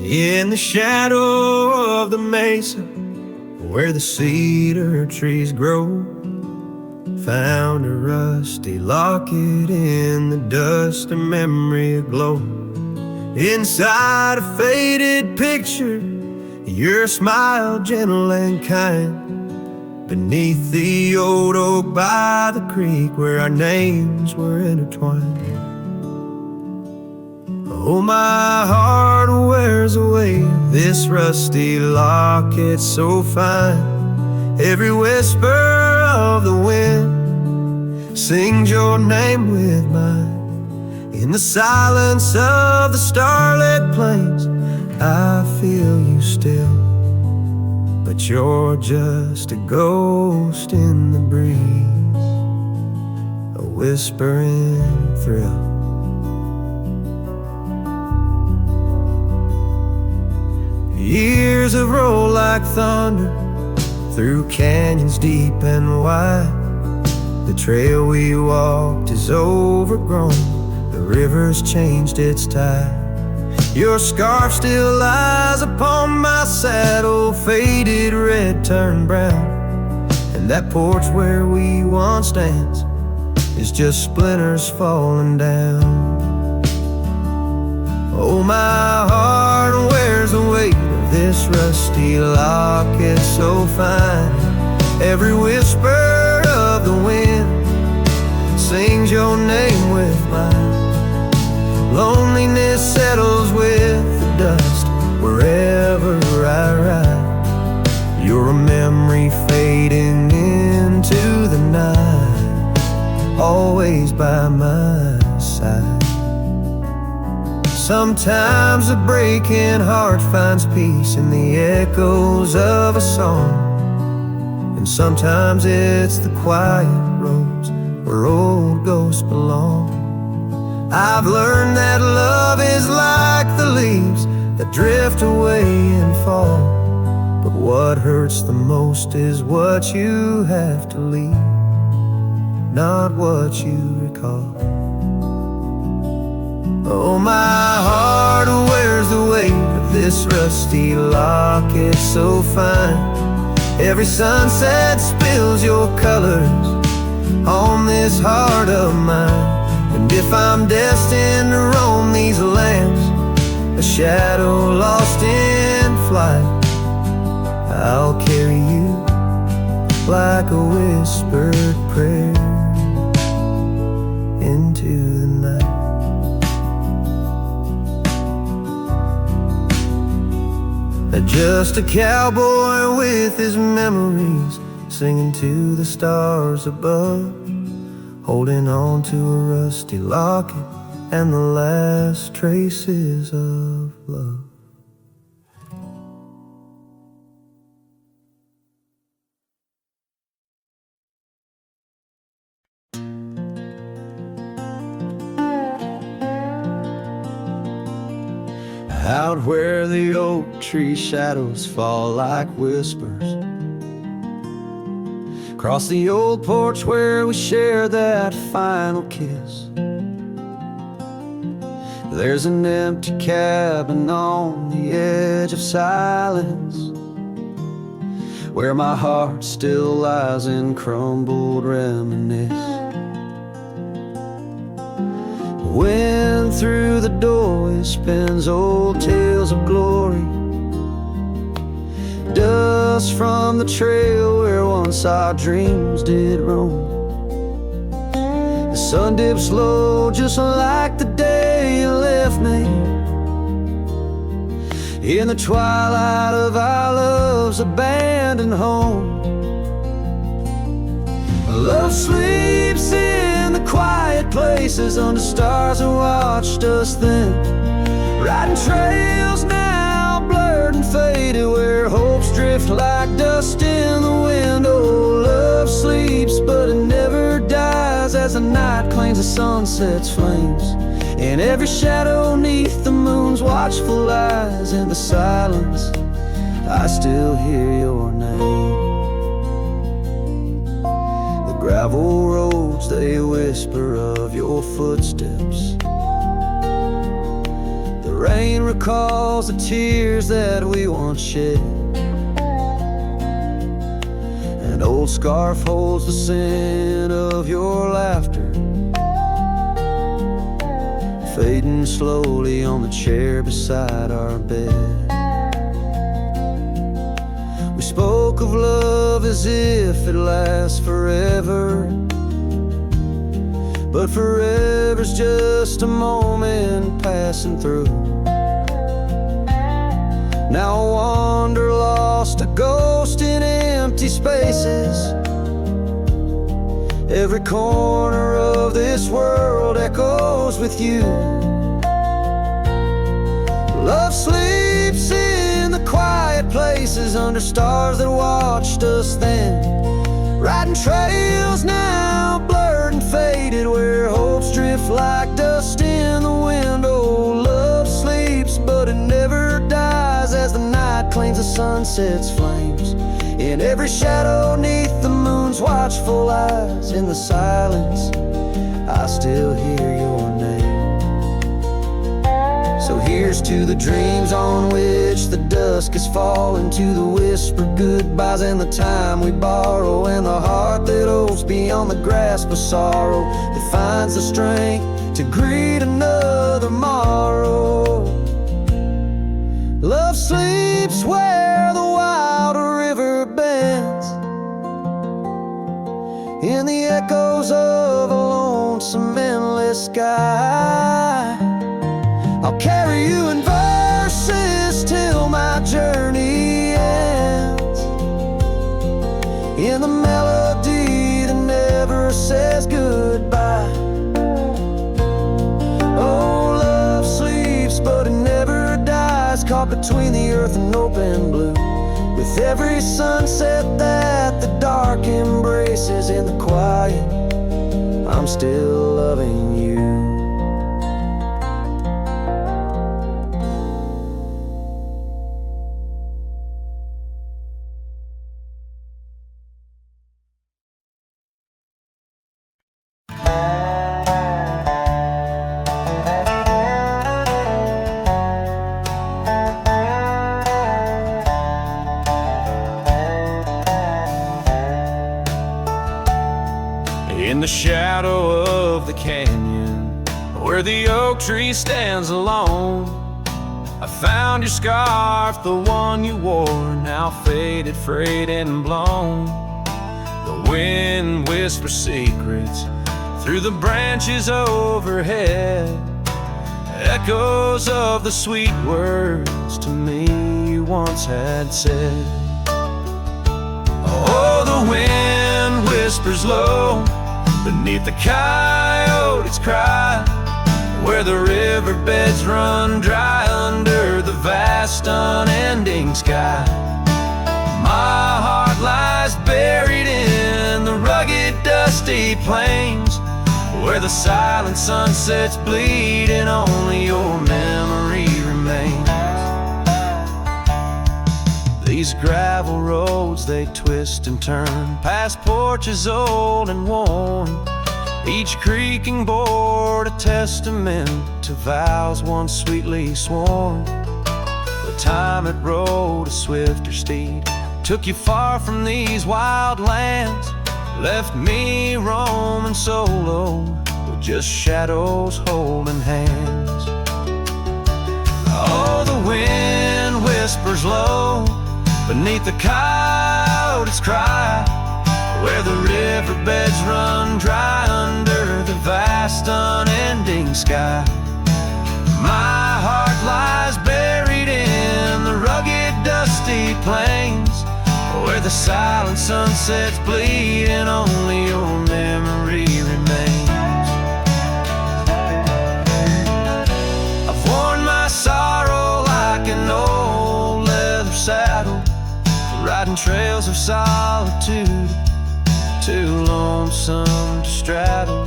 In the shadow of the mesa, where the cedar trees grow, found a rusty locket in the dust, a memory aglow. Inside a faded picture, your smile gentle and kind, beneath the old oak by the creek where our names were intertwined. Oh, my heart wears away this rusty locket so fine. Every whisper of the wind sings your name with mine. In the silence of the starlit plains, I feel you still, but you're just a ghost in the breeze, a whispering thrill. Years have rolled like thunder through canyons deep and wide. The trail we walked is overgrown, the river's changed its tide. Your scarf still lies upon my saddle, faded red turned brown. And that porch where we once danced is just splinters falling down. Oh, my heart wears the weight of this rusty locket so fine. Every whisper of the wind sings your name with mine. Loneliness settles with the dust wherever I ride. You're a memory fading into the night, always by my side. Sometimes a breaking heart finds peace in the echoes of a song, and sometimes it's the quiet roads where old ghosts belong. I've learned that love is like the leaves that drift away and fall, but what hurts the most is what you have to leave, not what you recall. Oh, my heart wears the weight of this rusty locket so fine. Every sunset spills your colors on this heart of mine. And if I'm destined to roam these lands, a shadow lost in flight, I'll carry you like a whispered prayer into the night. Just a cowboy with his memories, singing to the stars above, holding on to a rusty locket and the last traces of love. Out where the oak tree shadows fall like whispers, across the old porch where we share that final kiss, there's an empty cabin on the edge of silence, where my heart still lies in crumbled reminisce. Wind through the doorway spins old tales of glory, dust from the trail where once our dreams did roam. The sun dips low just like the day you left me, in the twilight of our love's abandoned home. Love sleeps in the quiet places under stars that watched us then, riding trails now blurred and faded where hopes drift like dust in the wind. Oh, love sleeps but it never dies as the night claims the sunset's flames, in every shadow neath the moon's watchful eyes. In the silence I still hear your name. Gravel roads, they whisper of your footsteps. The rain recalls the tears that we once shed. An old scarf holds the scent of your laughter, fading slowly on the chair beside our bed. We spoke of love as if it lasts forever, but forever's just a moment passing through. Now I wander lost, a ghost in empty spaces. Every corner of this world echoes with you. Love sleeps in the quiet places, under stars that watched us then, riding trails now blurred and faded, where hopes drift like dust in the wind. Oh, love sleeps, but it never dies, as the night claims the sunset's flames. In every shadow neath the moon's watchful eyes, in the silence I still hear your name. So here's to the dreams on which the dusk is falling, to the whispered goodbyes and the time we borrow, and the heart that hopes beyond the grasp of sorrow, that finds the strength to greet another morrow. Love sleeps where the wild river bends, in the echoes of a lonesome endless sky. I'll carry you in verses till my journey ends, in the melody that never says goodbye. Oh, love sleeps, but it never dies, caught between the earth and open blue, with every sunset that the dark embraces. In the quiet, I'm still loving you. In the shadow of the canyon, where the oak tree stands alone, I found your scarf, the one you wore, now faded, frayed and blown. The wind whispers secrets through the branches overhead, echoes of the sweet words to me you once had said. Oh, the wind whispers low beneath the coyote's cry, where the riverbeds run dry under the vast unending sky. My heart lies buried in the rugged dusty plains, where the silent sunsets bleed and only your memory remains. These gravel roads, they twist and turn past porches old and worn, each creaking board a testament to vows once sweetly sworn. The time it rode a swifter steed took you far from these wild lands, left me roaming solo with just shadows holding hands. Oh, the wind whispers low beneath the coyote's cry, where the riverbeds run dry under the vast unending sky. My heart lies buried in the rugged dusty plains, where the silent sunsets bleed and only your memory remains. I've worn my sorrow like an old leather saddle, riding trails of solitude, too lonesome to straddle.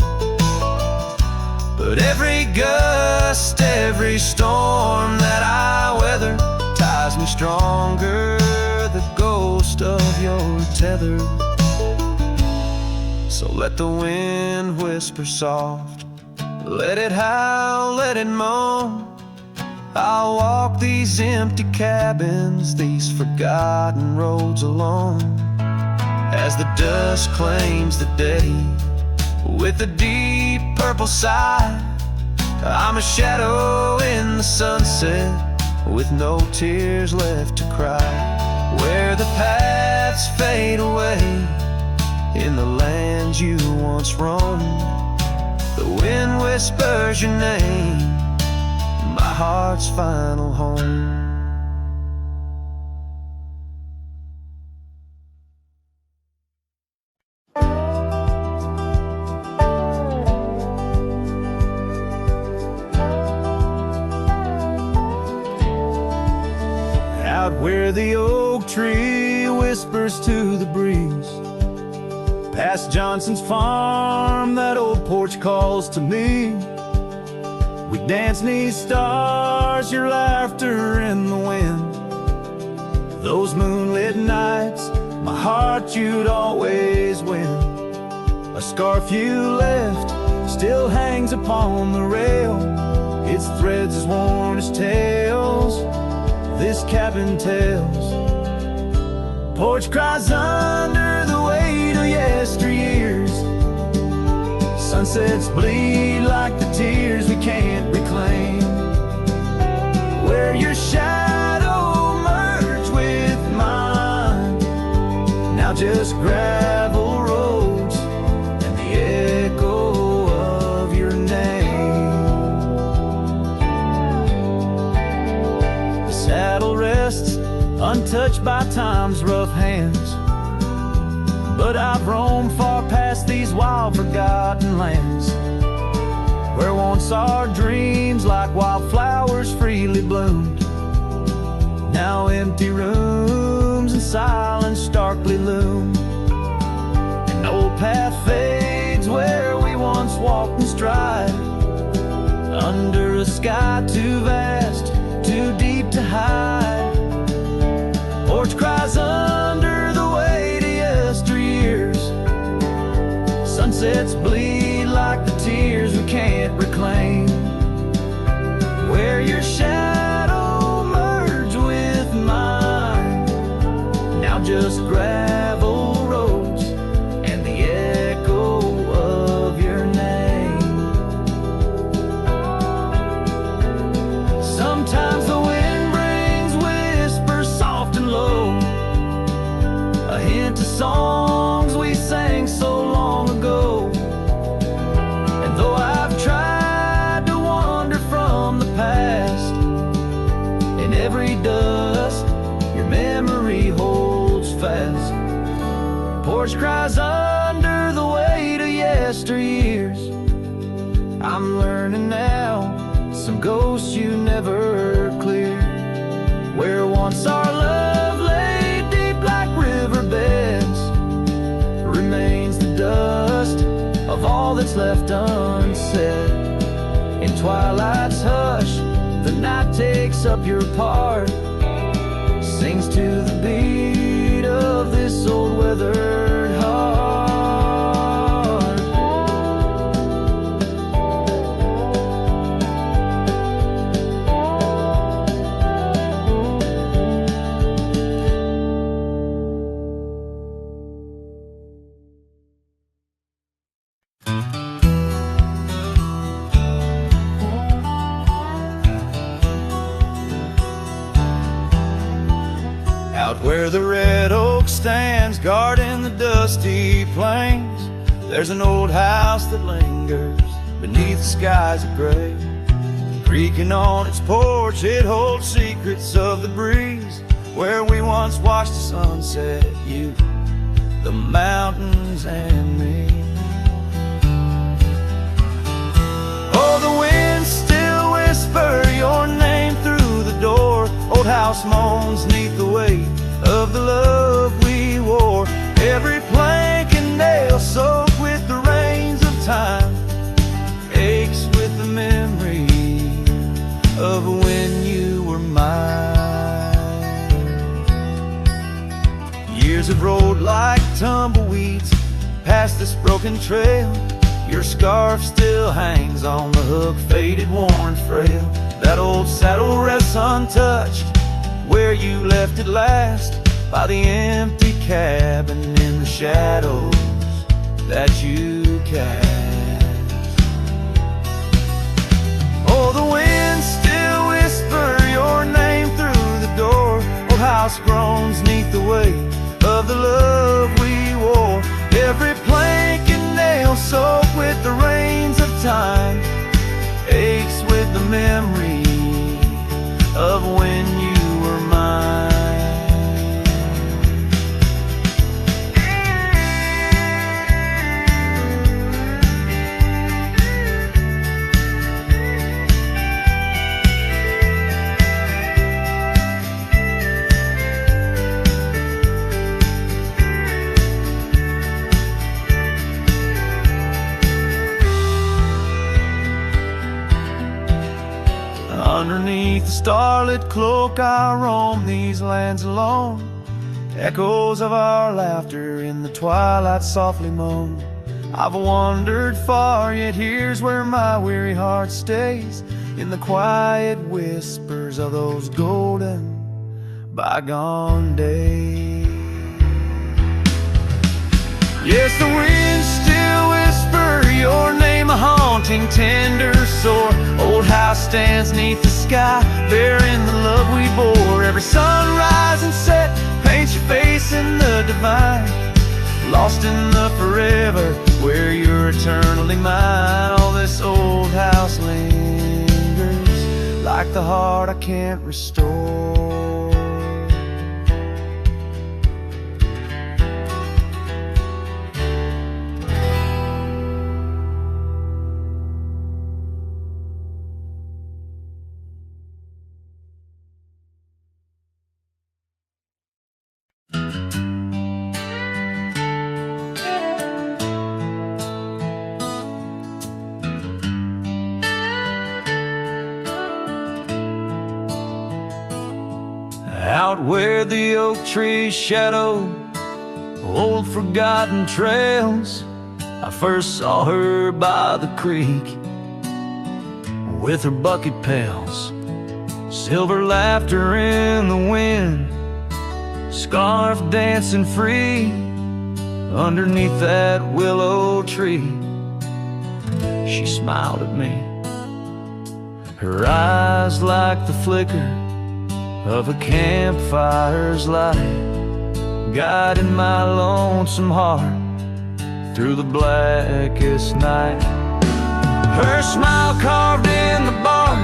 But every gust, every storm that I weather ties me stronger, the ghost of your tether. So let the wind whisper soft, let it howl, let it moan, I'll walk these empty cabins, these forgotten roads alone, as the dust claims the day with a deep purple sigh. I'm a shadow in the sunset with no tears left to cry, where the paths fade away in the land you once roamed. The wind whispers your name, my heart's final home. Out where the oak tree whispers to the breeze, past Johnson's farm, that old porch calls to me. We dance 'neath stars, your laughter in the wind. Those moonlit nights, my heart you'd always win. A scarf you left still hangs upon the rail, its threads as worn as tales this cabin tells. Porch cries under the weight of yesteryears. Sunsets bleed like the tears we can't reclaim, where your shadow merged with mine. Now just gravel roads and the echo of your name. The saddle rests untouched by time's rough hands, but I've roamed far past these wild forgotten lands, where once our dreams like wildflowers freely bloomed. Now empty rooms and silence starkly loom. An old path fades where we once walked in stride, under a sky too vast, too deep to hide. Porch cries under the weight of yesteryears. Sunsets bleed like the tears we can't reclaim, where your shadow merged with mine. Now just gravel roads and the echo of your name. Sometimes the wind brings whispers soft and low, a hint of songs we sang so long ago. And though I've tried to wander from the past, in every dust your memory holds fast. Porch cries under the weight of yesteryears. I'm learning now, some ghosts you never cleared, where once our love lay deep like riverbeds, remains the dust of all that's left unsaid. In twilight's hush, the night takes up your part, sings to the beat of this old weathered heart. Out where the red oak stands guarding the dusty plains, there's an old house that lingers beneath the skies of gray. Creaking on its porch, it holds secrets of the breeze, where we once watched the sunset, you, the mountains, and me. Oh, the winds still whisper your name through the door. Old house moans neath the weight of the love we wore. Every plank and nail soaked with the rains of time aches with the memory of when you were mine. Years have rolled like tumbleweeds past this broken trail, Your scarf still hangs on the hook, faded, worn, frail. That old saddle rests untouched where you left it last, by the empty cabin in the shadows that you cast. Oh, the wind still whisper your name through the door. Old house groans neath the weight of the love we wore. Every plank and nail soaked with the rains of time aches with the memory of when you were mine. Underneath the starlit cloak I roam these lands alone. Echoes of our laughter in the twilight softly moan. I've wandered far, yet here's where my weary heart stays, in the quiet whispers of those golden bygone days. Yes, the wind still whisper your name, a haunting, tender, sore. Old house stands neath the sky, bearing the love we bore. Every sunrise and set paints your face in the divine, lost in the forever where you're eternally mine. All this old house lingers like the heart I can't restore. Out where the oak trees shadow old forgotten trails, I first saw her by the creek with her bucket pails. Silver laughter in the wind, scarf dancing free underneath that willow tree. She smiled at me, her eyes like the flicker of a campfire's light, guiding my lonesome heart through the blackest night. Her smile carved in the bark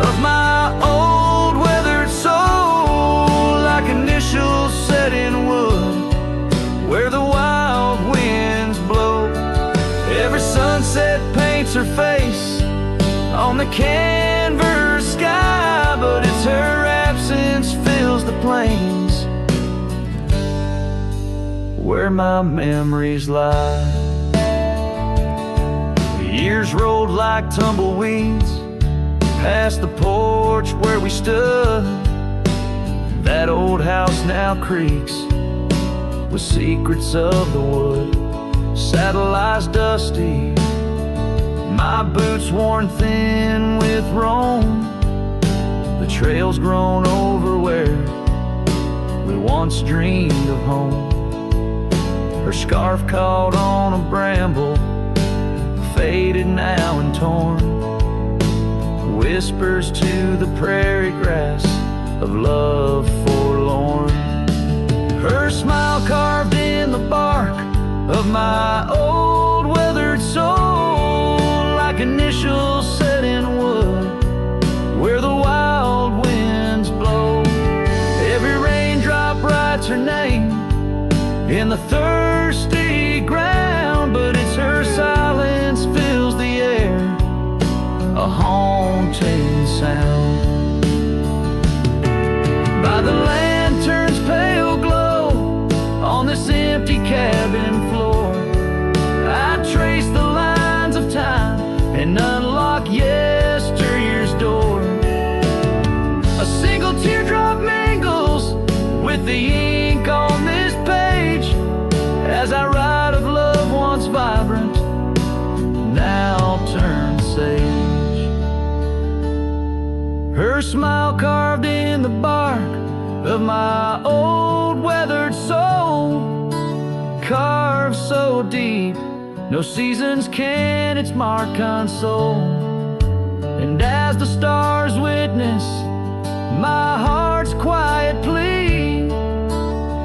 of my old weathered soul, like initials set in wood where the wild winds blow. Every sunset paints her face on the canvas sky, but it's her absence fills the plains where my memories lie. The years rolled like tumbleweeds past the porch where we stood. That old house now creaks with secrets of the wood. Saddle lies dusty, my boots worn thin with Rome. The trail's grown over where we once dreamed of home. Her scarf caught on a bramble, faded now and torn, whispers to the prairie grass of love forlorn. Her smile carved in the bark of my old weathered soul, like initials set in wood where the wild winds blow. Every raindrop writes her name in the thirsty ground, but it's her silence fills the air, a haunting sound. By the lantern's pale glow on this empty cabin floor, age. Her smile carved in the bark of my old weathered soul, carved so deep no seasons can its mark console. And as the stars witness my heart's quiet plea,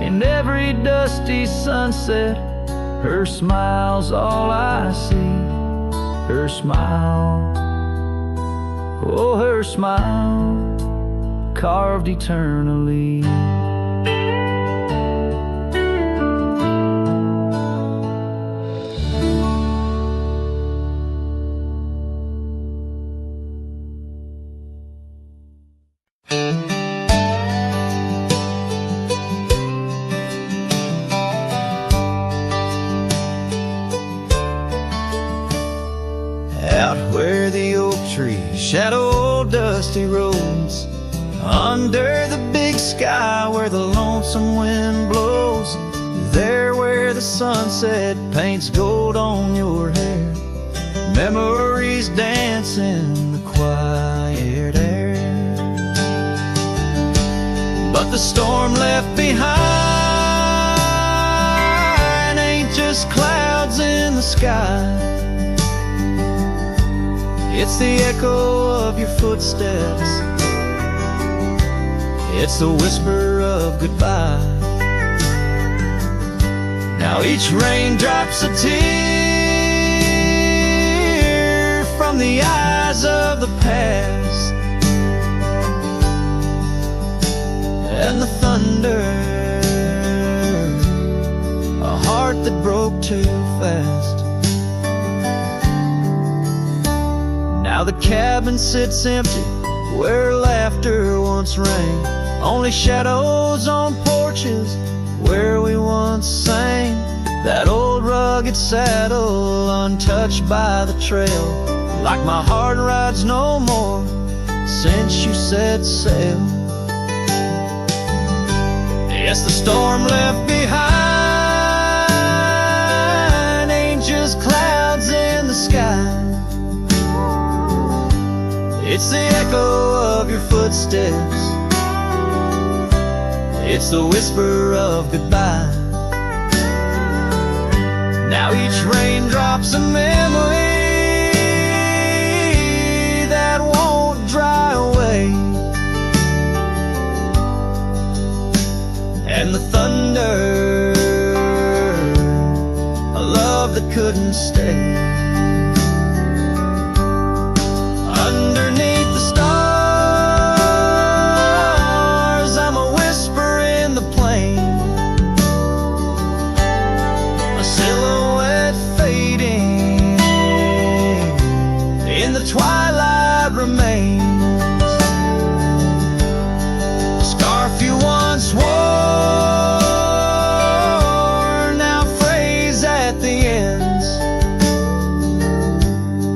in every dusty sunset, her smile's all I see. Her smile, oh, her smile, carved eternally. Where the oak trees shadow dusty roads, under the big sky where the lonesome wind blows, there where the sunset paints gold on your hair, memories dance in the quiet air. But the storm left behind ain't just clouds in the sky. It's the echo of your footsteps, it's the whisper of goodbye. Now each raindrop's a tear from the eyes of the past, and the thunder, a heart that broke too fast. Now the cabin sits empty where laughter once rang, only shadows on porches where we once sang. That old rugged saddle untouched by the trail, like my heart rides no more since you set sail. Yes, the storm left behind ain't just clouds in the sky. It's the echo of your footsteps, it's the whisper of goodbye. Now each raindrop's a memory that won't dry away, and the thunder, a love that couldn't stay. Underneath the stars, I'm a whisper in the plain, a silhouette fading, in the twilight remains. A scarf you once wore, now frays at the ends,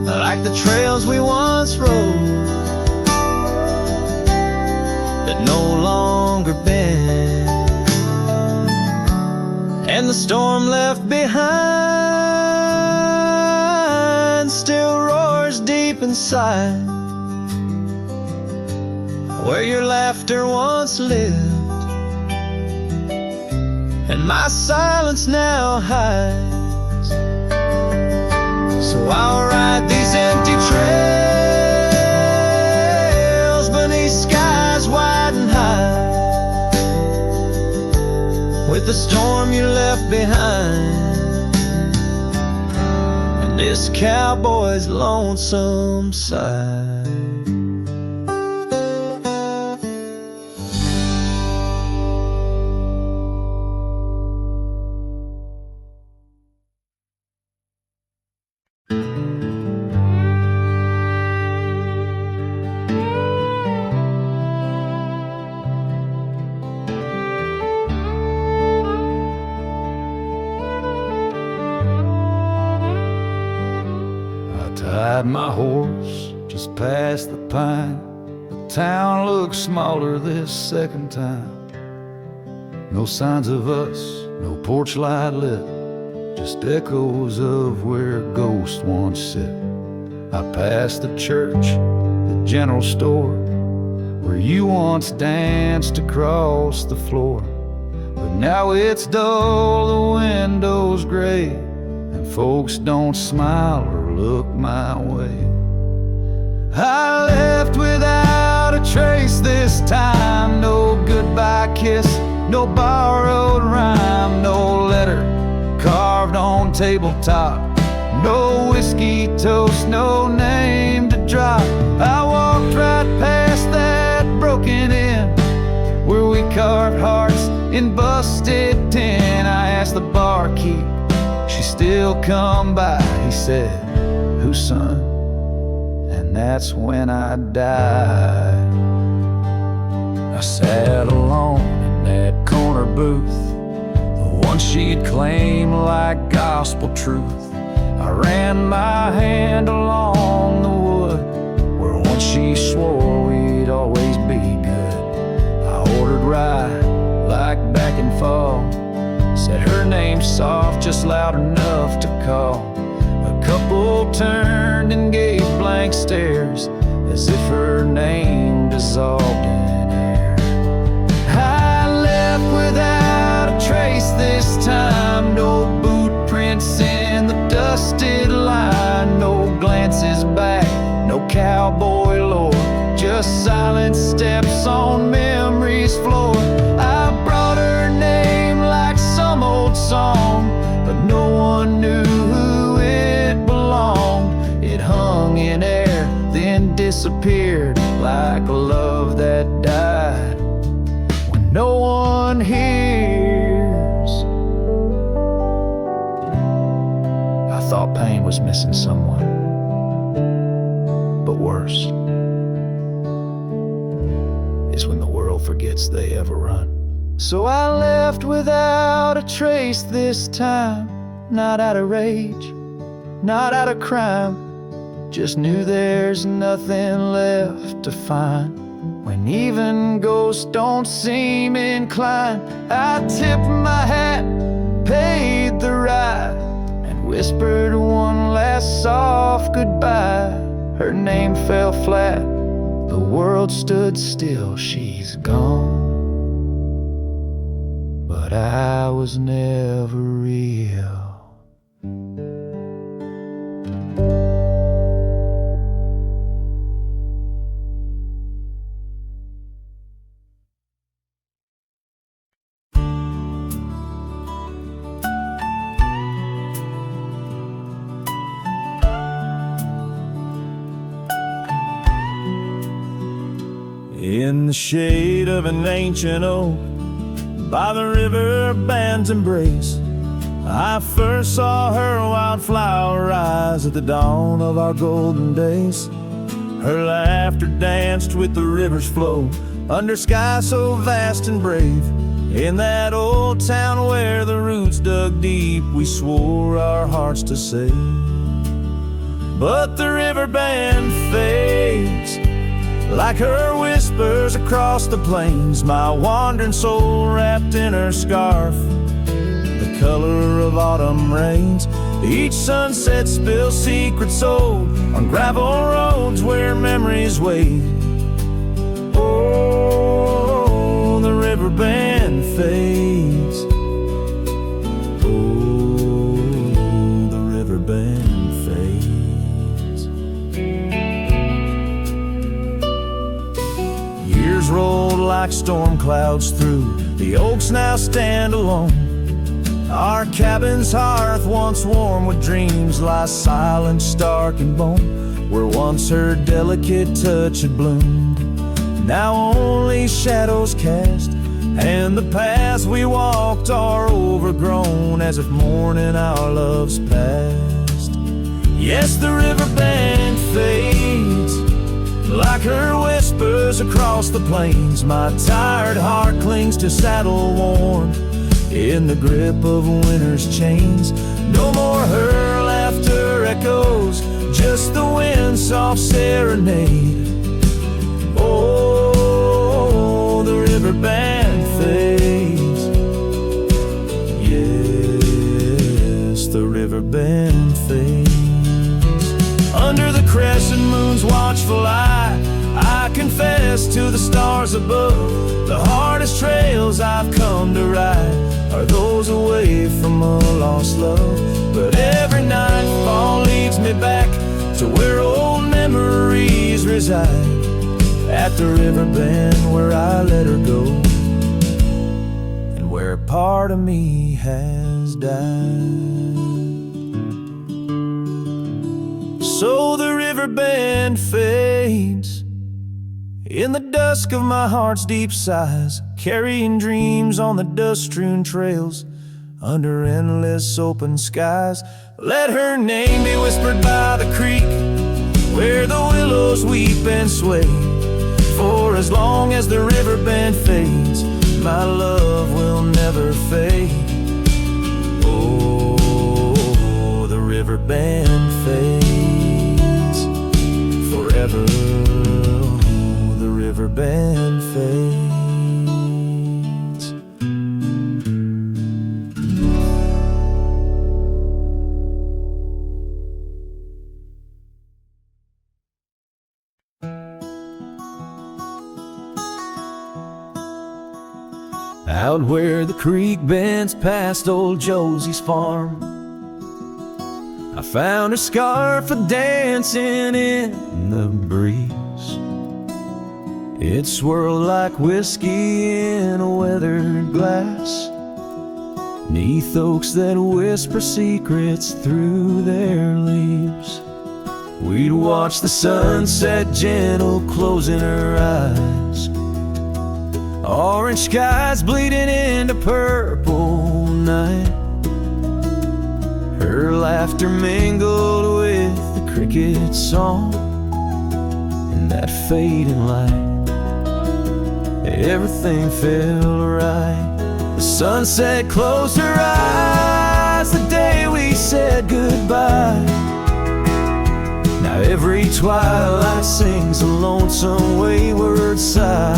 like the trails we once rode that no longer bend. And the storm left behind still roars deep inside, where your laughter once lived and my silence now hides. So I'll ride these empty trails beneath skies wide and high, with the storm you left behind and this cowboy's lonesome side. Tied my horse just past the pine. The town looks smaller this second time. No signs of us, no porch light lit, just echoes of where ghosts once sit. I passed the church, the general store, where you once danced across the floor. But now it's dull, the window's gray, and folks don't smile or look my way. I left without a trace this time. No goodbye kiss, no borrowed rhyme, no letter carved on tabletop, no whiskey toast, no name to drop. I walked right past that broken inn where we carved hearts in busted tin. I asked the barkeep, she still come by. He said, "Whose son?" And that's when I died. I sat alone in that corner booth, the one she'd claim like gospel truth. I ran my hand along the wood where once she swore we'd always be good. I ordered rye like back in fall, said her name soft, just loud enough to call. A couple turned and gave blank stares as if her name dissolved in air. I left without a trace this time, no boot prints in the dusted line, no glances back, no cowboy lore, just silent steps on memory's floor. I brought her name like some old song, but no one knew who it belonged. It hung in air, then disappeared like a love that died when no one hears. I thought pain was missing someone, but worse is when the world forgets they ever run. So I left without a trace this time, not out of rage, not out of crime, just knew there's nothing left to find. When even ghosts don't seem inclined, I tipped my hat, paid the ride, and whispered one last soft goodbye. Her name fell flat, the world stood still, she's gone. But I was never real. In the shade of an ancient oak, by the river band's embrace, I first saw her wildflower rise at the dawn of our golden days. Her laughter danced with the river's flow, under skies so vast and brave. In that old town where the roots dug deep, we swore our hearts to save. But the river band fades, like her whispers across the plains, my wandering soul wrapped in her scarf, the color of autumn rains. Each sunset spills secrets old on gravel roads where memories wait. Oh, the river band fades. Oh, the river band fades. Years rolled like storm clouds through, the oaks now stand alone. Our cabin's hearth, once warm with dreams, lies silent, stark and bone, where once her delicate touch had bloomed. Now only shadows cast, and the paths we walked are overgrown, as if mourning our love's past. Yes, the river band fades, like her whispers across the plains. My tired heart clings to saddle worn, in the grip of winter's chains. No more her laughter echoes, just the wind's soft serenade. Oh, the river band fades. Yes, the river band fades. Under the crescent moon's watchful eye, I confess to the stars above, the hardest trails I've come to ride are those away from a lost love. But every nightfall leads me back to where old memories reside, at the river bend where I let her go, and where part of me has died. So the river bend fades in the dusk of my heart's deep sighs, carrying dreams on the dust-strewn trails under endless open skies. Let her name be whispered by the creek where the willows weep and sway. For as long as the river bend fades, my love will never fade. Oh, the river bend fades forever. Oh, the river bend fades. Out where the creek bends past old Josie's farm, I found her scarf a-dancing in the breeze. It swirled like whiskey in a weathered glass, 'neath oaks that whisper secrets through their leaves. We'd watch the sunset gentle closing her eyes, orange skies bleeding into purple night. Her laughter mingled with the cricket song in that fading light. Everything felt right. The sunset closed her eyes the day we said goodbye. Now every twilight sings a lonesome wayward sigh.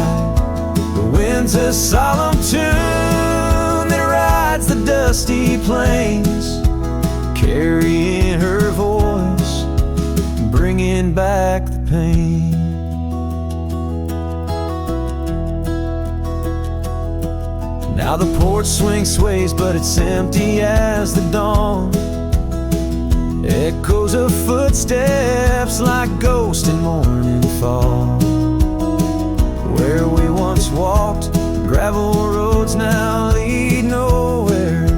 The wind's a solemn tune that rides the dusty plains, carrying her voice, bringing back the pain. Now the porch swing sways, but it's empty as the dawn. Echoes of footsteps like ghosts in morning fall. Where we once walked, gravel roads now lead nowhere.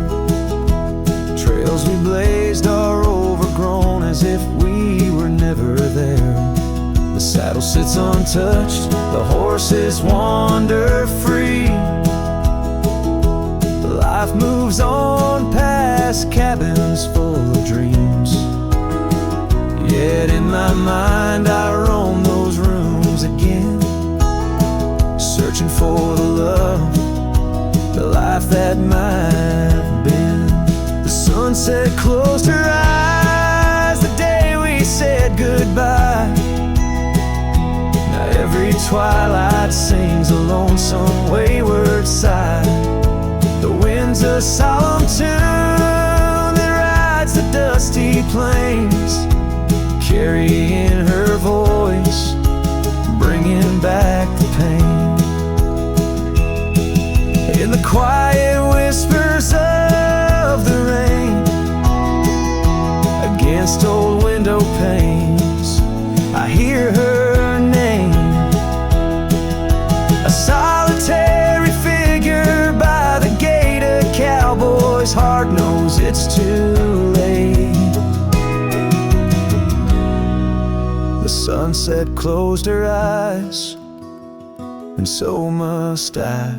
Trails we blazed are overgrown as if we were never there. The saddle sits untouched, the horses wander free. Life moves on past cabins full of dreams. Yet in my mind I roam those rooms again, searching for the love, the life that might have been. The sunset closed her eyes the day we said goodbye. Now every twilight sings a lonesome wayward sigh. The wind's a solemn tune that rides the dusty plains, carrying her voice, bringing back the pain. In the quiet whispers of the rain, against old window panes, I hear her name. A solitary figure by the gate, a cowboy's heart knows it's too late. The sunset closed her eyes, and so must I,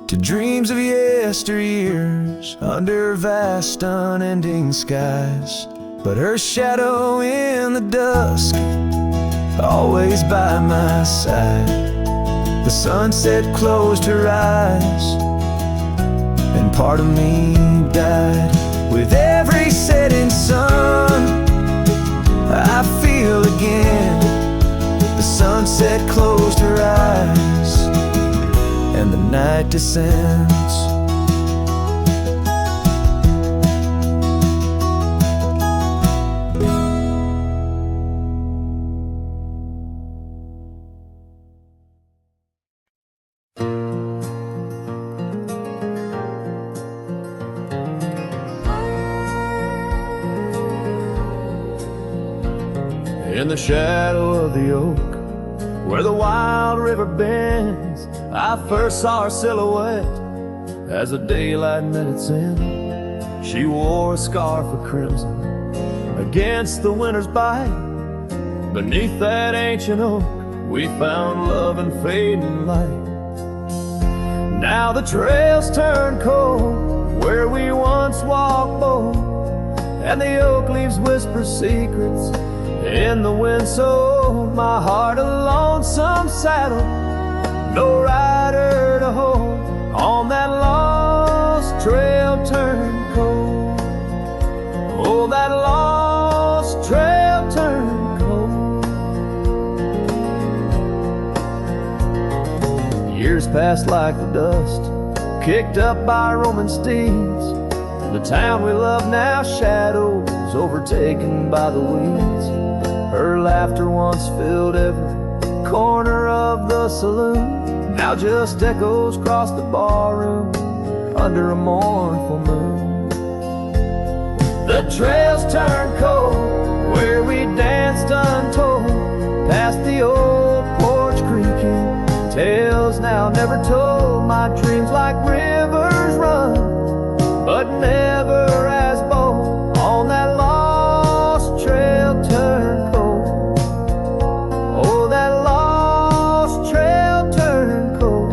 to dreams of yesteryears under vast unending skies. But her shadow in the dusk, always by my side. The sunset closed her eyes, and part of me died. With every setting sun, I feel again. The sunset closed her eyes, and the night descends. In the shadow of the oak, where the wild river bends, I first saw her silhouette as the daylight met its end. She wore a scarf of crimson against the winter's bite. Beneath that ancient oak, we found love and fading light. Now the trails turn cold where we once walked bold, and the oak leaves whisper secrets in the wind. So my heart a lonesome saddle, no rider to hold, on that lost trail turned cold. Oh, that lost trail turned cold. Years passed like the dust kicked up by Roman steeds. The town we love now shadows overtaken by the weeds. Her laughter once filled every corner of the saloon, now just echoes across the barroom under a mournful moon. The trails turn cold where we danced untold, past the old porch creaking, tales now never told. My dreams like rivers run, but never as bold, on that lost trail turned cold. Oh, that lost trail turned cold.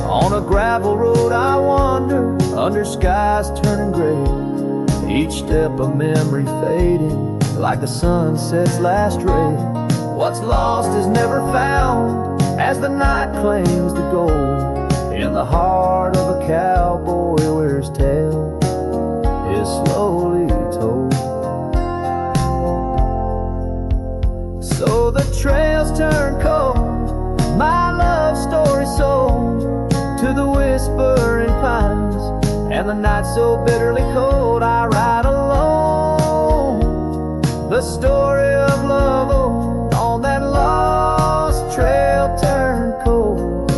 On a gravel road I wander, under skies turning gray, each step a memory fading like the sunset's last ray. What's lost is never found as the night claims the gold. In the heart of a cowboy where his tale is slowly told. So the trails turn cold, my love story sold to the whispering pines, and the night so bitterly cold. I ride alone, the story of love old, on that lost trail turned cold.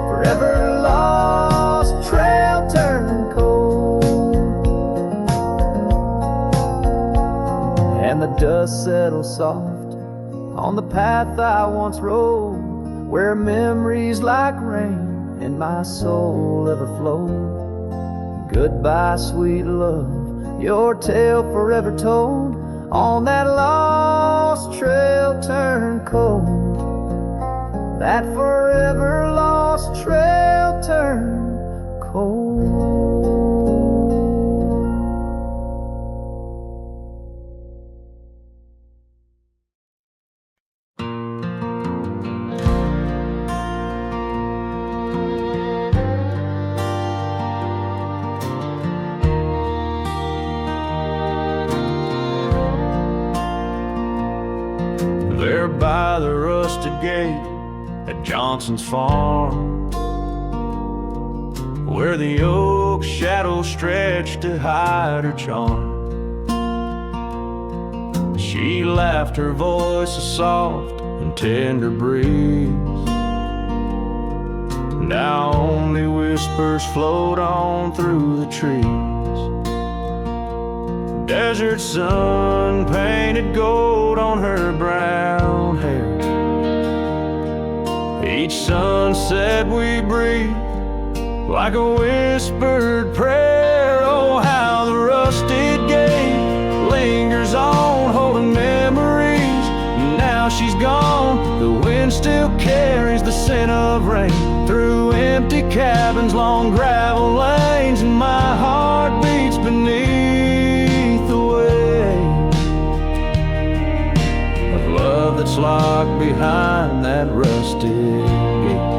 Forever lost trail turned cold. And the dust settles soft on the path I once rode, where memories like rain in my soul ever flow. Goodbye, sweet love, your tale forever told, on that lost trail turned cold. That forever lost trail turned cold. There by the rusted gate at Johnson's farm, where the oak shadows stretched to hide her charm, she laughed, her voice a soft and tender breeze. Now only whispers float on through the trees. Desert sun painted gold on her brown hair. Each sunset we breathe like a whispered prayer. Oh, how the rusted gate lingers on, holding memories. Now she's gone, the wind still carries the scent of rain through empty cabins, long gravel lanes, and my heart beats beneath the weight of love that's locked behind that rusted gate.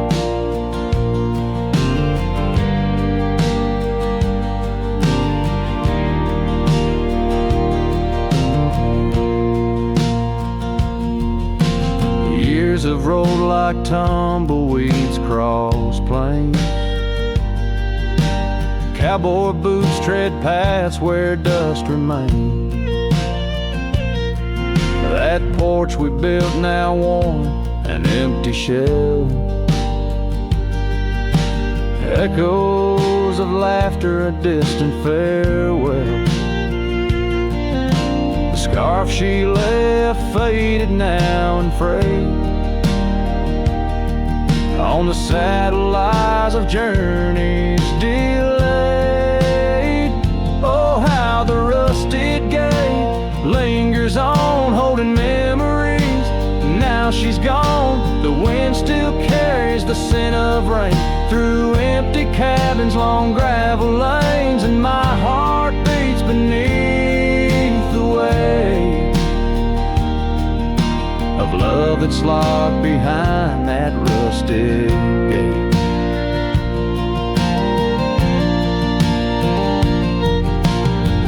Years have rolled like tumbleweeds across plains. Cowboy boots tread paths where dust remains. That porch we built now worn, an empty shell. Echoes of laughter, a distant farewell. scarf she left faded now and frayed. On the saddle lies of journeys delayed. Oh, how the rusted gate lingers on, holding memories. Now she's gone, the wind still carries the scent of rain through empty cabins, long gravel lanes, and my heart beats beneath the weight of love that's locked behind that rusted gate.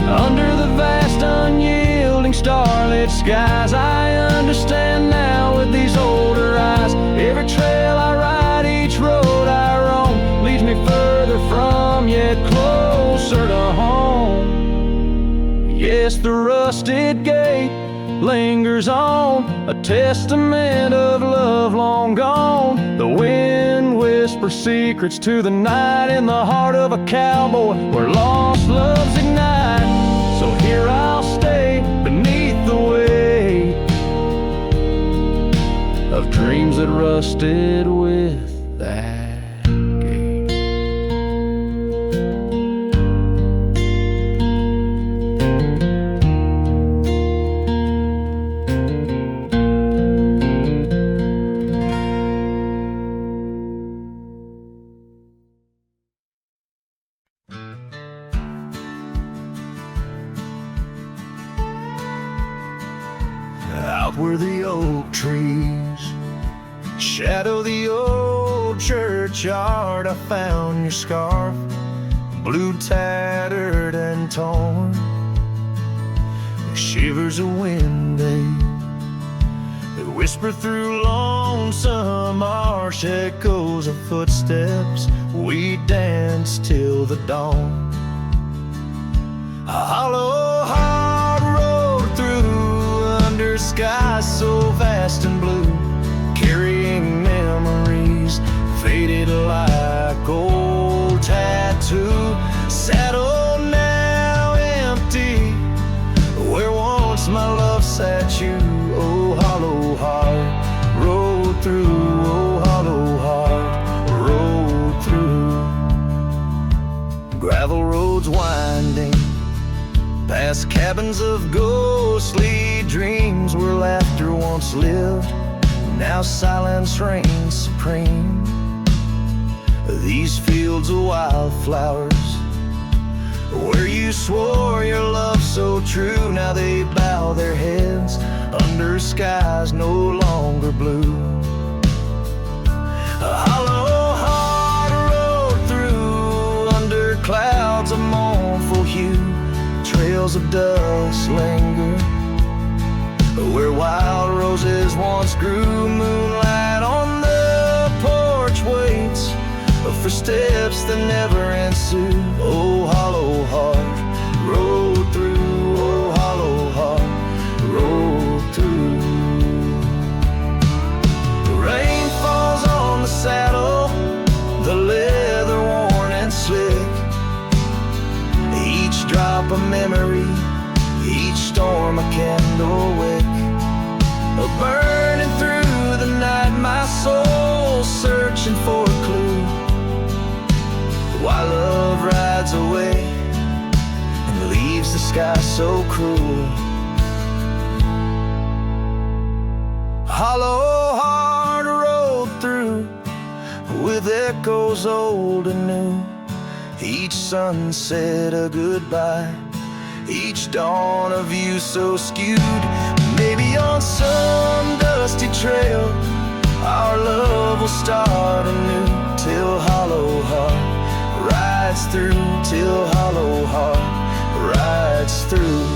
Under the vast unyielding starlit skies, I understand now with these older eyes. Every trail I ride, each road I roam, leads me further from, yet closer to home. Yes, the rusted gate lingers on, a testament of love long gone. The wind whispers secrets to the night in the heart of a cowboy where lost loves ignite. So here I'll stay beneath the weight of dreams that rusted with that gate. Out where the oak trees shadow the old churchyard, I found your scarf, blue, tattered and torn. Shivers of wind, they whisper through lonesome marsh, echoes of footsteps. We dance till the dawn. A hollow heart rode through under skies so vast and blue, carrying memories faded like old tattoo. Saddle now empty, where once my love sat you. Oh, hollow heart rode through. Oh, hollow heart rode through. Gravel roads winding past cabins of ghostly dreams where laughter once lived, now silence reigns supreme. These fields of wildflowers where you swore your love so true, now they bow their heads under skies no longer blue. A hollow heart rode through under clouds of mournful hue. Trails of dust linger where wild roses once grew. Moonlight on the porch waits for steps that never ensue. Oh, hollow heart rode through. Oh, hollow heart rode through. The rain falls on the saddle, the leather worn and slick. Each drop a memory, each storm a candle wick. Burning through the night, my soul searching for a clue, while love rides away and leaves the sky so cruel. Hollow heart rode through with echoes old and new. Each sunset a goodbye, each dawn a view so skewed. Maybe on some dusty trail our love will start anew, till hollow heart rides through, till hollow heart rides through.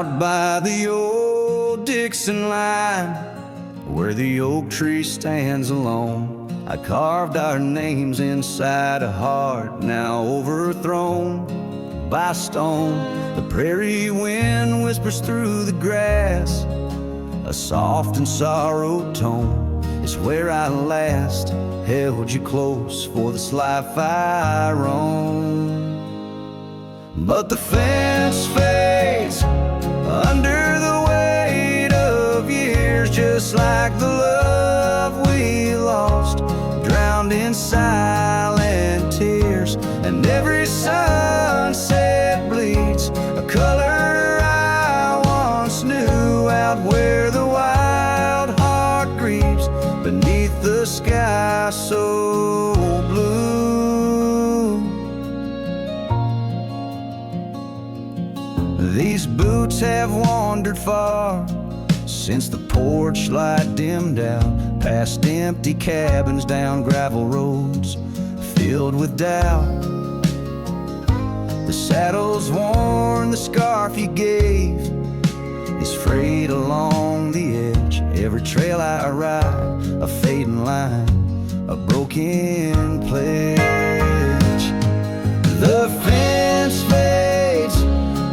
Out by the old Dixon line, where the oak tree stands alone, I carved our names inside a heart now overthrown by stone. The prairie wind whispers through the grass, a soft and sorrowed tone. It's where I last held you close for this life I roam. But the fence fades under the weight of years, just like the love we lost, drowned in silent tears. And every sunset bleeds a color I once knew, out where the wild heart grieves beneath the sky so blue. These boots have wandered far since the porch light dimmed out, past empty cabins, down gravel roads filled with doubt. The saddle's worn, the scarf you gave is frayed along the edge. Every trail I ride, a fading line, a broken pledge. The fence fades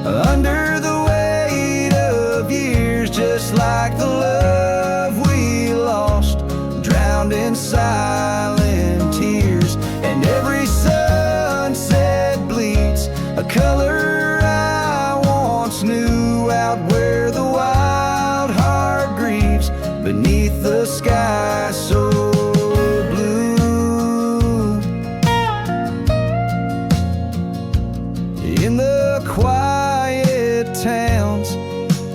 under the weight of years, just like the love we lost, drowned in silent tears. And every sunset bleeds a color I once knew, out where the wild heart grieves beneath the sky so blue. In the quiet towns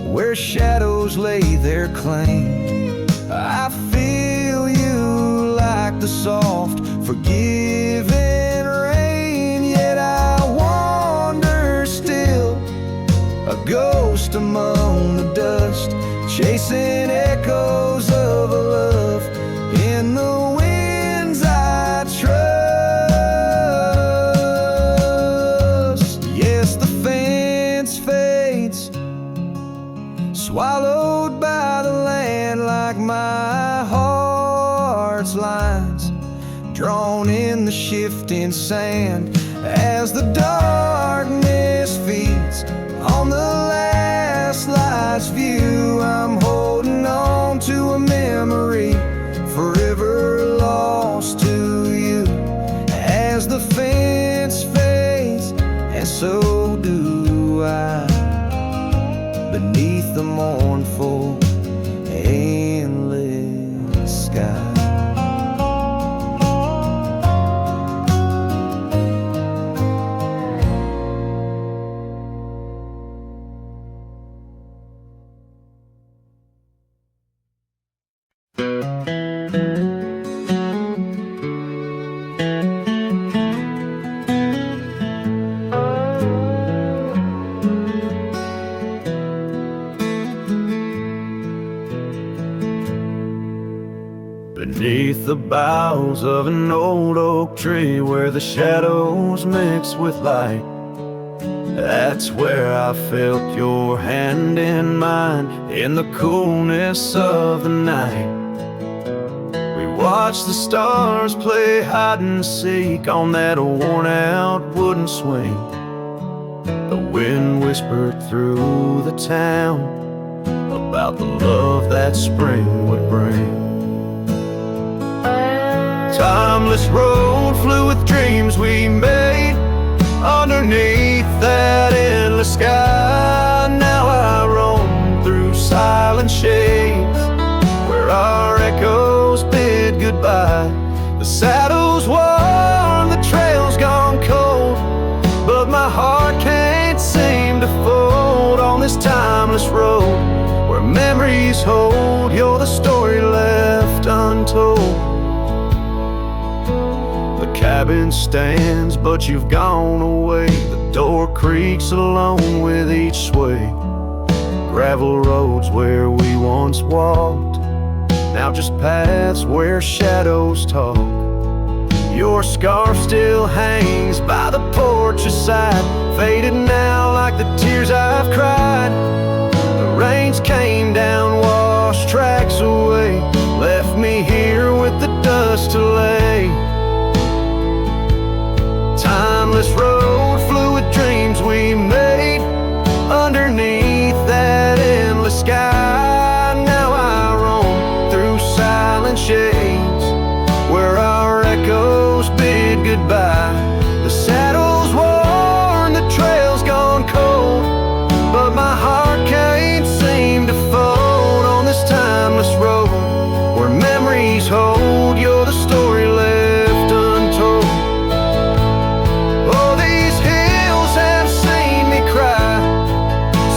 where shadows lay their claim, I feel you like the soft, forgiving rain. Yet I wander still, a ghost among the dust, chasing echoes of a love in the winds I trust. Yes, the fence fades, swallowed by the land, like my heart's lines, drawn in the shifting sand. As the darkness feeds on the last light's view, I'm holding on to a memory forever lost to you. As the fence fades, and so do I, beneath the mournful, endless sky. Beneath the boughs of an old oak tree, where the shadows mix with light, that's where I felt your hand in mine in the coolness of the night. We watched the stars play hide and seek on that worn out wooden swing. The wind whispered through the town about the love that spring would bring. Timeless road flew with dreams we made underneath that endless sky. Now I roam through silent shades where our echoes bid goodbye. The saddle's worn, the trail's gone cold, but my heart can't seem to fold on this timeless road where memories hold. You're the story left untold. The cabin stands, but you've gone away. The door creaks along with each sway. Gravel roads where we once walked, now just paths where shadows talk. Your scarf still hangs by the porch aside, faded now like the tears I've cried. rains came down, washed tracks away, left me here with the dust to lay. Timeless road, fluid dreams we made underneath that endless sky. Now I roam through silent shades where our echoes bid goodbye. The saddle's worn, the trail's gone cold, but my heart can't seem to fold on this timeless road where memories hold. You're the story left untold. Oh, these hills have seen me cry,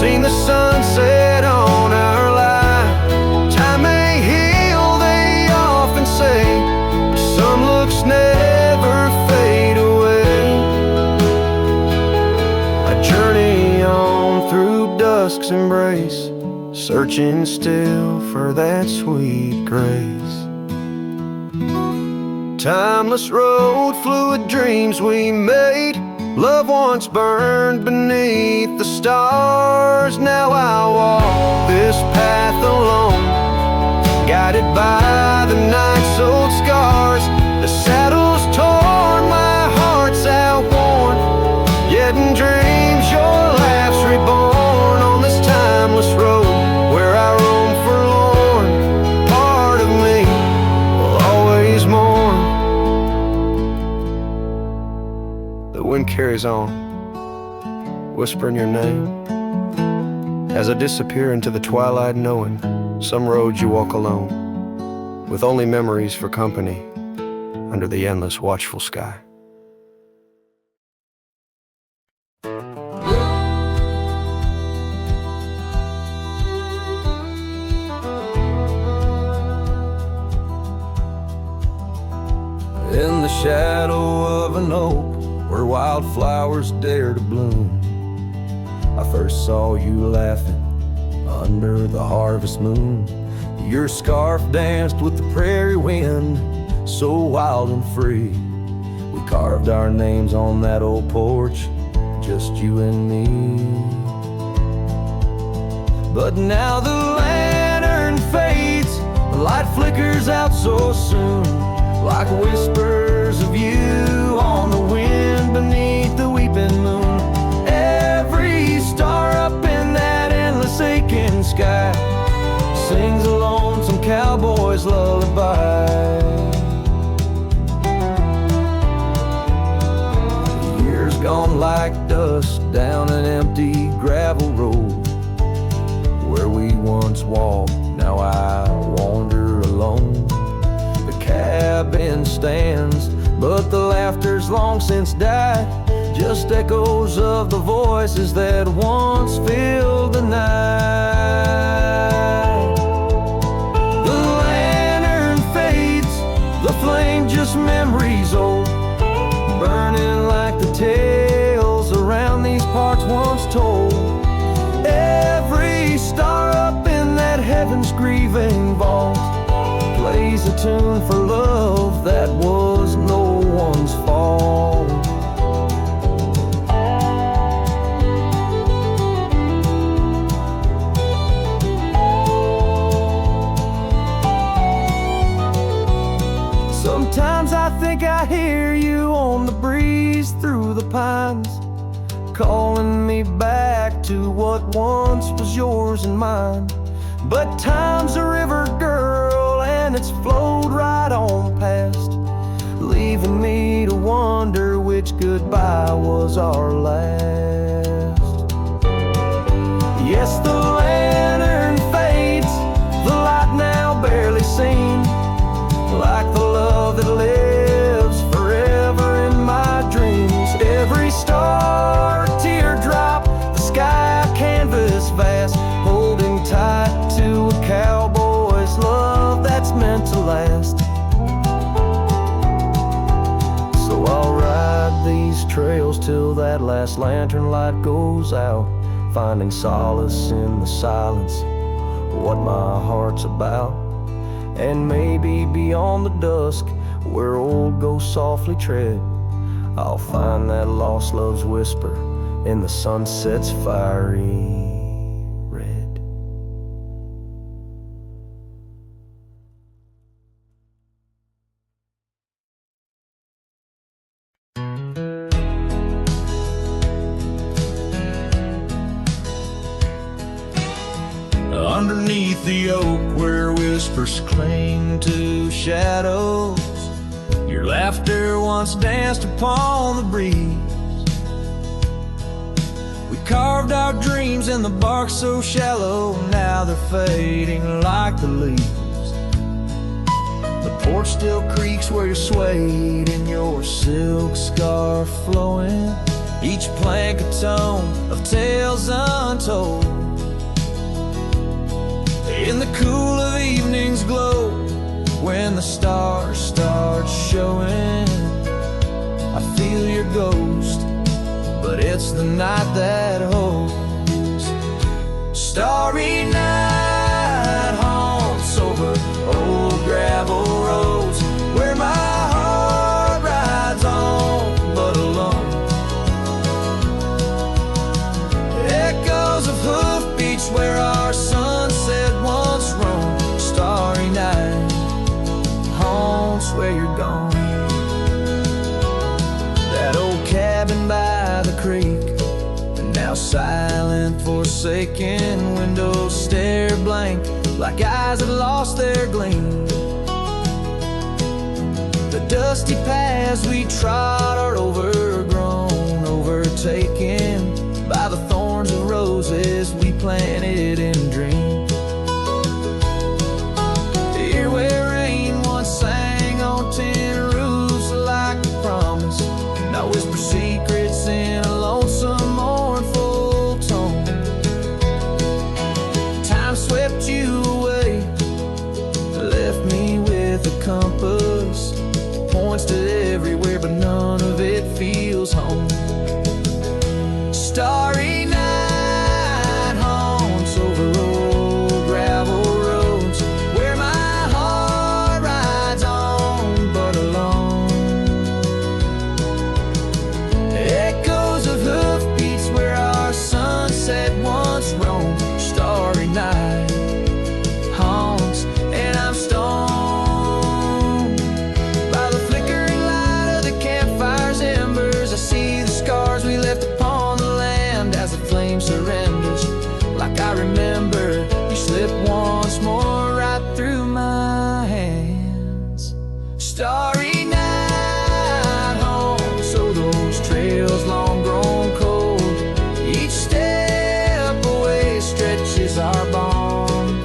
seen the sunset on our line. Time may heal, they often say, but some looks never fade away. I journey on through dusk's embrace, searching still for that sweet grace. Timeless road, fluid dreams we made, love once burned beneath the stars. Now I walk this path alone, guided by the night's old scars. The saddle's torn, my heart's outworn, yet in dreams your laugh's reborn on this timeless road where I roam forlorn. Part of me will always mourn. The wind carries on, whispering your name as I disappear into the twilight, knowing some roads you walk alone, with only memories for company under the endless watchful sky. In the shadow of an oak where wildflowers dare to bloom, I first saw you laughing under the harvest moon. Your scarf danced with the prairie wind, so wild and free. We carved our names on that old porch, just you and me. But now the lantern fades, the light flickers out so soon, like whispers of you on the wind beneath the weeping moon. Every star up in that endless aching sky sings a lonesome cowboy's lullaby. Years gone like dust down an empty gravel road where we once walked, now I wander alone. The cabin stands, but the laughter's long since died, just echoes of the voices that once filled the night. The lantern fades, the flame just memories old, burning like the tales around these parts once told. Every star up in that heaven's grieving vault plays a tune for love that was no one's fault. Sometimes I think I hear you on the breeze through the pines, calling me back to what once was yours and mine. But time's a river, girl, and it's flowed right on past, leaving me to wonder which goodbye was our last. Yes, the lantern fades, the light now barely seen, like the love that lives forever in my dreams. Every star a teardrop, the sky a canvas vast, holding tight to a cowboy's love that's meant to last. So I'll ride these trails till that last lantern light goes out, finding solace in the silence, what my heart's about. And maybe beyond the dusk, where old ghosts softly tread, I'll find that lost love's whisper in the sunset's fiery red. underneath the oak where whispers cling to shadows. Your laughter once danced upon the breeze. We carved our dreams in the bark so shallow, now they're fading like the leaves. The porch still creaks where you're swayed in your silk scarf flowing, each plank a tone of tales untold. In the cool of evening's glow, when the stars start showing, I feel your ghost, but it's the night that holds. Starry night haunts over old gravel roads, where my heart rides on but alone. Echoes of hoofbeats where our sunset once roamed. Starry night haunts where you're gone. That old cabin by the creek, now silent, forsaken, windows stare blank like eyes that lost their gleam. The dusty paths we trod are overgrown, overtaken by the thorns and roses we planted in dreams. Here where rain once sang on tin roofs like a promise, now whisper secrets in a lonesome mournful tone. Time swept you away, left me with a compass, points to everywhere but none of it feels home. Starry night haunts over old gravel roads, where my heart rides on but alone. Echoes of hoofbeats where our sunset once roamed. Starry night haunts, and I'm stoned by the flickering light of the campfire's embers. I see the scars we left upon the land as the flame surrenders. Like I remember, you slip once more right through my hands. Starry night haunts, so those trails long grown cold, each step away stretches our bond.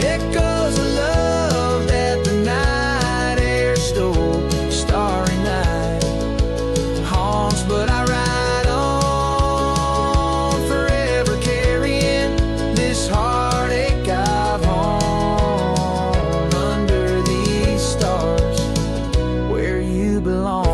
Echoes of love that the night air stole. Starry night haunts, but I ride on, forever carrying this heartache I've hung under these stars where you belong.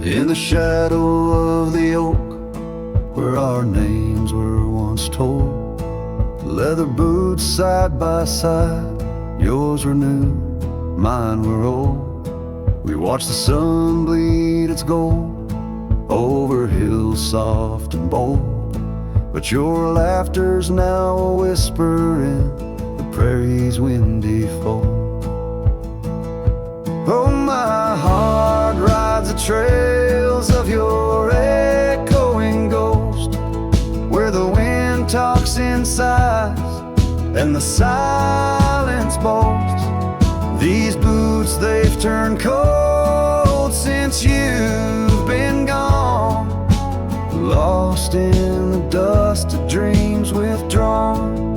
In the shadow of the oak, where our names were once told, leather boots side by side, yours were new, mine were old. We watched the sun bleed its gold over hills soft and bold, but your laughter's now a whisper in the prairie's windy fold. Oh, my heart rides the trails of your echoing ghost, where the wind talks in sighs and the silence boasts. These boots, they've turned cold since you've been gone, lost in the dust of dreams withdrawn.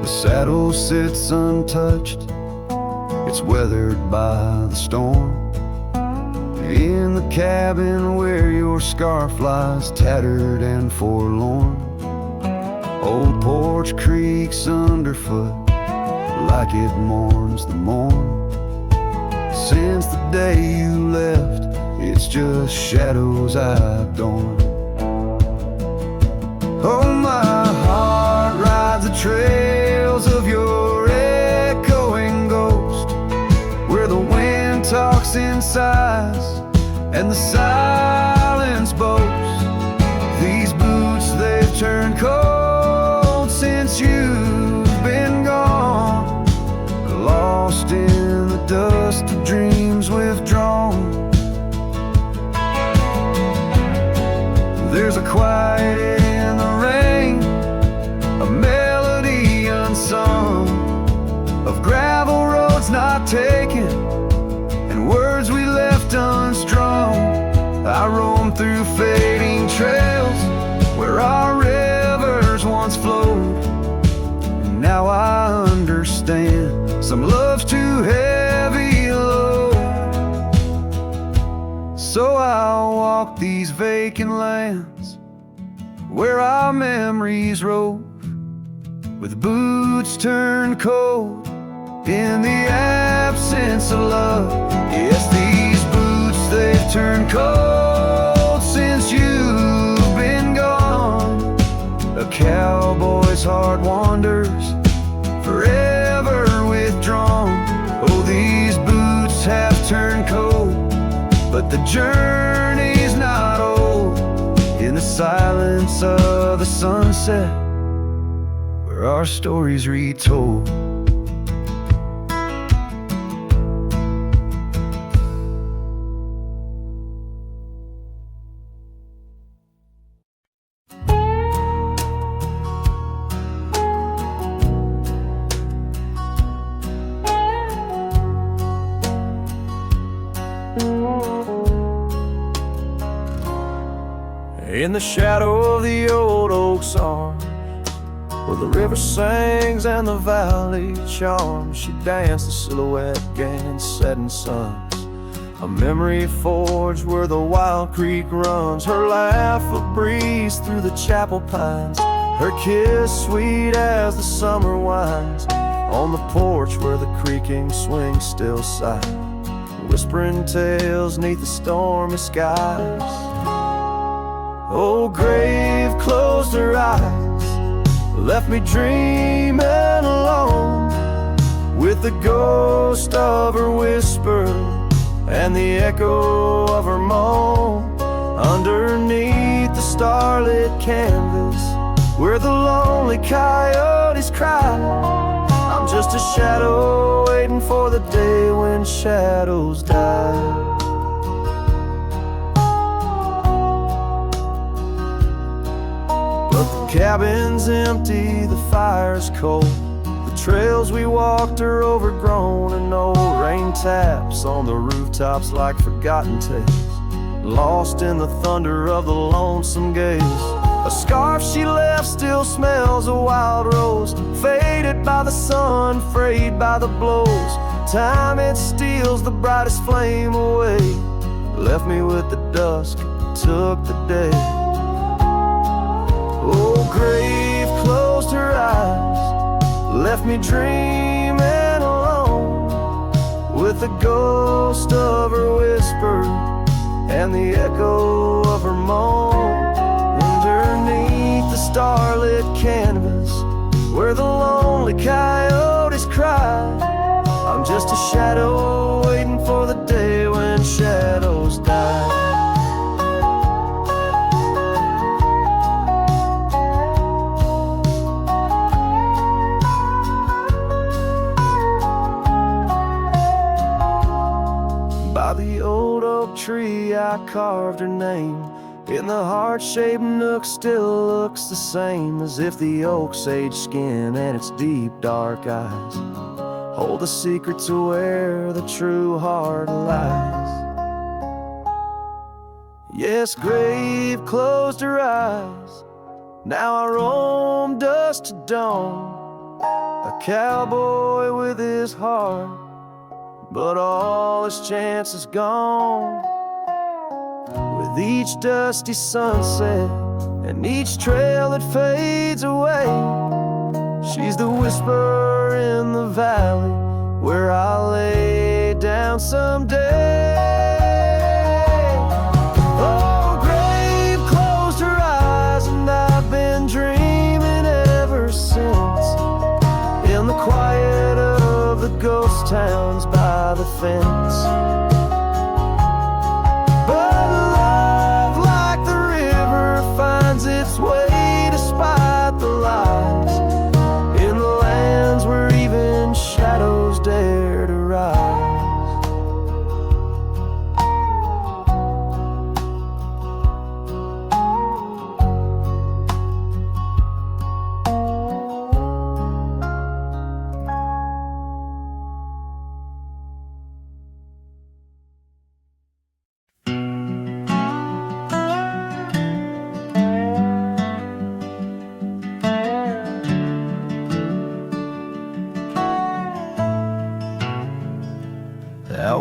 The saddle sits untouched, it's weathered by the storm. In the cabin where your scarf lies tattered and forlorn, old porch creaks underfoot like it mourns the morn. Since the day you left, it's just shadows I've adorned. Oh, my heart rides the trails of your echoing ghost, where the wind talks in sighs and the silence boasts. These boots, they've turned cold since you've been gone, lost in the dust of dreams withdrawn. There's a quiet in the rain, a melody unsung, of gravel roads not taken and words we left unstrung. I roam through fading trails where our rivers once flowed, and now I understand some love's too heavy a load. So I'll walk these vacant lands where our memories rove, with boots turned cold in the absence of love. Yes, these boots, they've turned cold since you've been gone. A cowboy's heart wanders, forever withdrawn. Oh, these boots have turned cold, but the journey's not old. In the silence of the sunset, where our stories retold. In the shadow of the old oak's arms, where the river sings and the valley charms, she danced the silhouette gained setting suns. A memory forged where the wild creek runs, her laugh a breeze through the chapel pines, her kiss sweet as the summer winds, on the porch where the creaking swing still sigh, whispering tales neath the stormy skies. Oh, grave closed her eyes, left me dreaming alone, with the ghost of her whisper and the echo of her moan, underneath the starlit canvas where the lonely coyotes cry. I'm just a shadow waiting for the day when shadows die. The cabin's empty, the fire's cold, the trails we walked are overgrown, and old rain taps on the rooftops like forgotten tales, lost in the thunder of the lonesome gaze. A scarf she left still smells a wild rose, faded by the sun, frayed by the blows. Time it steals the brightest flame away, left me with the dusk, took the day. Oh, grave closed her eyes, left me dreaming alone, with the ghost of her whisper and the echo of her moan, underneath the starlit canvas where the lonely coyotes cry. I'm just a shadow waiting for the day when shadows die. By the old oak tree I carved her name, in the heart-shaped nook still looks the same, as if the oak's aged skin and its deep dark eyes hold the secret to where the true heart lies. Yes, grave closed her eyes, now I roam dusk to dawn, a cowboy with his heart, but all his chance is gone. With each dusty sunset and each trail that fades away, she's the whisper in the valley where I'll lay down someday. Oh, grave closed her eyes, and I've been dreaming ever since, in the quiet of the ghost towns by the fence. But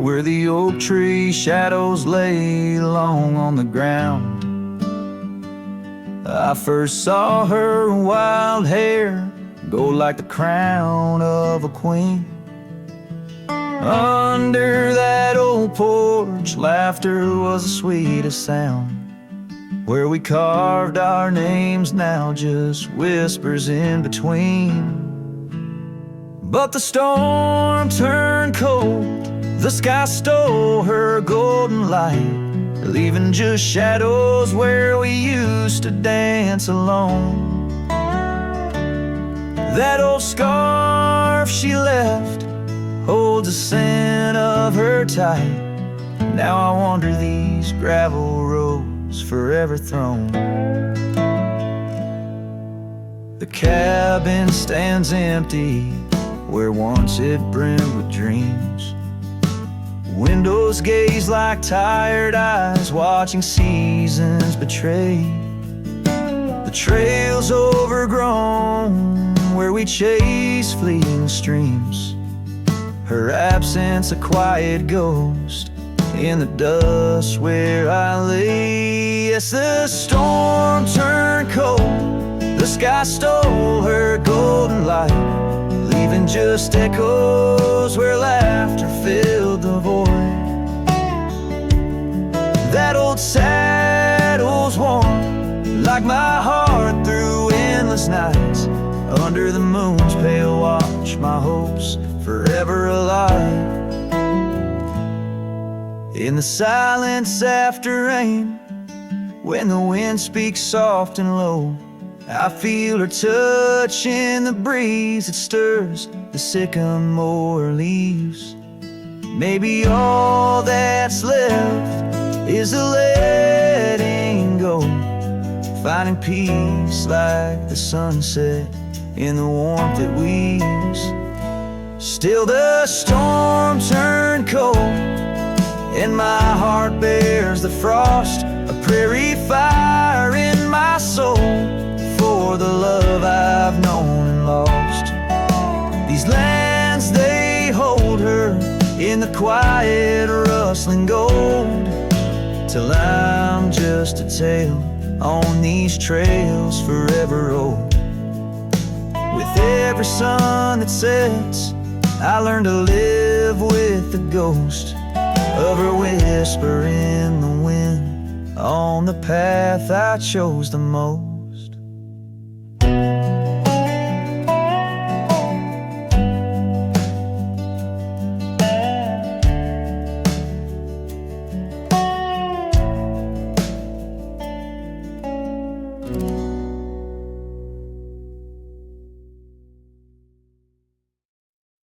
where the oak tree shadows lay long on the ground. I first saw her wild hair go like the crown of a queen. Under that old porch, laughter was the sweetest sound. Where we carved our names, now just whispers in between. But the storm turned cold, the sky stole her golden light, leaving just shadows where we used to dance alone. That old scarf she left holds the scent of her tight. Now I wander these gravel roads forever thrown. The cabin stands empty where once it brimmed with dreams. Windows gaze like tired eyes watching seasons betray. The trail's overgrown where we chase fleeting streams. Her absence a quiet ghost in the dust where I lay. Yes, the storm turned cold, the sky stole her golden light, leaving just echoes where laughter filled the void. That old saddle's warm like my heart through endless nights. Under the moon's pale watch, my hopes forever alive. In the silence after rain, when the wind speaks soft and low, I feel her touch in the breeze that stirs the sycamore leaves. Maybe all that's left is a letting go, finding peace like the sunset in the warmth it weaves. Still the storm turned cold, and my heart bears the frost, a prairie fire in my soul for the love I've known and lost. These lands, they hold her in the quiet rustling gold, till I'm just a tale on these trails forever old. With every sun that sets, I learn to live with the ghost of her whisper in the wind on the path I chose the most.